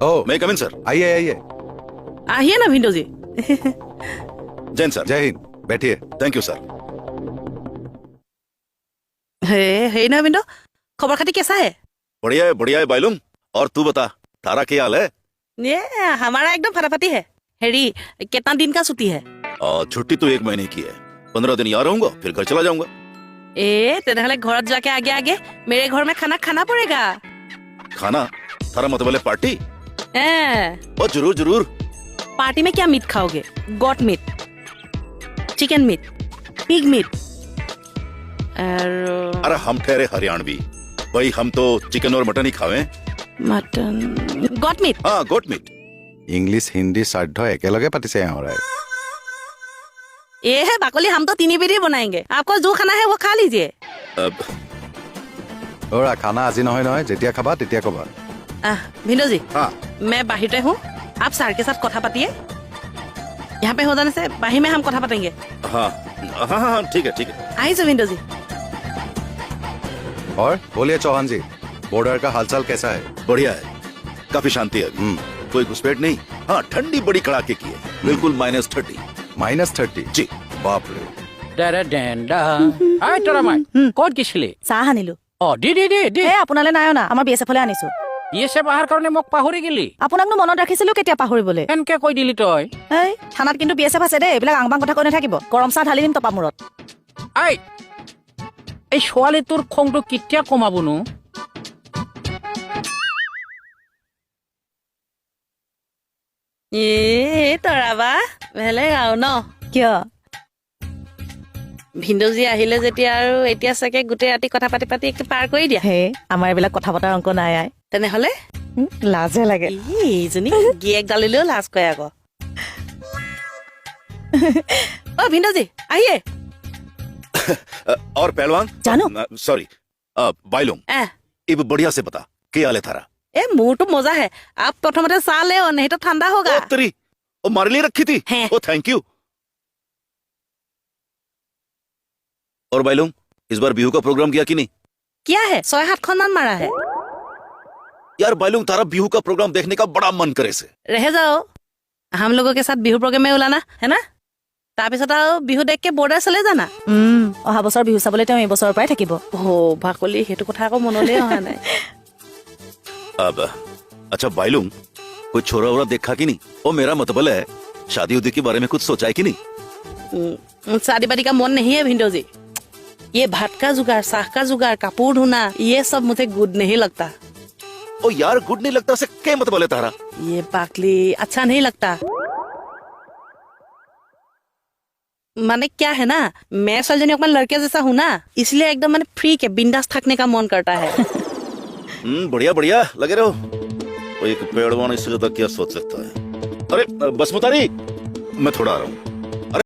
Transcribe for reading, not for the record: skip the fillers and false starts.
ओह, मैं कम इन सर। आइए आइए। आइए ना भिंडो जी। जैन सर। जय हिंद, बैठिए। Thank you sir. हे ना भिंडो, खबर खाती कैसा है? बढ़िया है बाइलुम। और तू बता, तारा क्या हाल है? ये हमारा एकदम फटाफटी है। हेरी, कितना दिन का छुट्टी है? छुट्टी तो 1 महीने की है। 15 दिन यहाँ रहूंगा, फिर घर चला जाऊंगा। तेरे घर जाके आगे आगे मेरे घर में खाना खाना पड़ेगा। खाना? तारा मतलब है पार्टी? और जरूर जरूर। पार्टी में क्या मीट खाओगे? Goat meat, chicken meat, pig meat? अरे हम ठहरे हरियाणवी भाई, हम तो चिकन और मटन ही खावे। Mutton, goat meat. हाँ, गोट मीट। इंग्लिश हिंदी साध्य एकेलगे पातिছে यहाँ रे। ये है बाकोली, हम तो 3 बिरी बनाएंगे। आपको जो खाना है वो खा लीजिए। ओरा खाना আজি নহয় নহয়, যেতিয়া খাবা তেতিয়া কবা। भिंडो जी, हाँ मैं बाहर हूँ, आप सर के साथ कथा पातिए। यहाँ पे हो जाने से बाहर में हम कथा पातेंगे। हाँ हाँ हाँ, ठीक है ठीक है। आई सो भिंडो जी। और बोलिए चौहान जी, बॉर्डर का हालचाल कैसा है? बढ़िया है, काफी शांति है अभी। कोई घुसपैठ नहीं। हाँ, ठंडी बड़ी कड़ाके की है, बिल्कुल -30। -30? जी। बाप रे। ক'ত গৈছিলি? চাহ আনিলো। দি আপোনালে নাই অনা, আমাৰ BSF-লৈ আনিছো। BSF অহাৰ কাৰণে মোক পাহৰি গেলি। আপোনাকনো মনত ৰাখিছিলো কেতিয়া পাহৰিবলৈ। কেনকে কৈ দিলি তই? থানাত কিন্তু BSF আছে দেই, এইবিলাক আংবাং কথা কৈ নাথাকিব। গৰম চাহ ঢালি দিম টপা মূৰত। এই ছোৱালীটোৰ খংটো কেতিয়া কমাবনো? তৰাবা ভালে আৰু ন? কিয়? भिंडो जी আহিলে যেতিয়া আৰু এতিয়া চাগে গোটেই ৰাতি কথা পাতি পাতি একটু পাৰ কৰি দিয়া। হে, আমাৰ এইবিলাক কথা পতাৰ অংক নাই আই। তেনেহলে লাজে লাগে। এইজনী গিয়েক গালিলেও লাজ কৰে আকৌ। ओ भिंडो जी आइए। और पहलवान जानो? सॉरी, बाइलुम, ये बढ़िया से बता क्या हाल है थारा? मुंह तो मजा है। आप प्रथमते चाह ले, नहीं तो ठंडा होगा। तेरी मारे लिए रखी थी। ओ थैंक यू। और बाइलुम, इस बार बिहू का प्रोग्राम किया कि नहीं? किया है, 6-7 खन मारा है। यार बाइलुम, तारा बिहू का प्रोग्राम देखने का बड़ा मन करे से। रह जाओ, हम लोगों के साथ बिहू प्रोग्राम में ओलाना है ना। তাৰপিছত আৰু বিহু দেখ के बॉर्डर चले जाना। অহা বছৰ বিহু চাবলৈ তেওঁ এই বছৰৰ পৰাই থাকিব। ভাকলি, সেইটো কথা আকৌ মনলৈ অহা নাই। अब अच्छा बाइलुम, कोई छोरा वोरा देखा कि नहीं? ओ मेरा मतलब है शादी उदी के बारे में कुछ सोचा है कि नहीं? शादी वादी का मन नहीं है भिंडो जी। ये भात का जुगाड़, साग का जुगाड़, कपूर ढूंढना, ये सब मुझे गुड नहीं लगता। ओ यार, गुड नहीं लगता से क्या मतलब है तारा? ये बाकली अच्छा नहीं लगता। माने क्या है ना, मैं सलजनी अपना लड़के जैसा हूँ ना, इसलिए एकदम मैंने फ्री के बिंदास थकने का मन करता है। बढ़िया बढ़िया लगे रहो। वो एक पेड़वान इससे ज्यादा क्या सोच सकता है? अरे बसमुतारी, मैं थोड़ा आ रहा हूँ।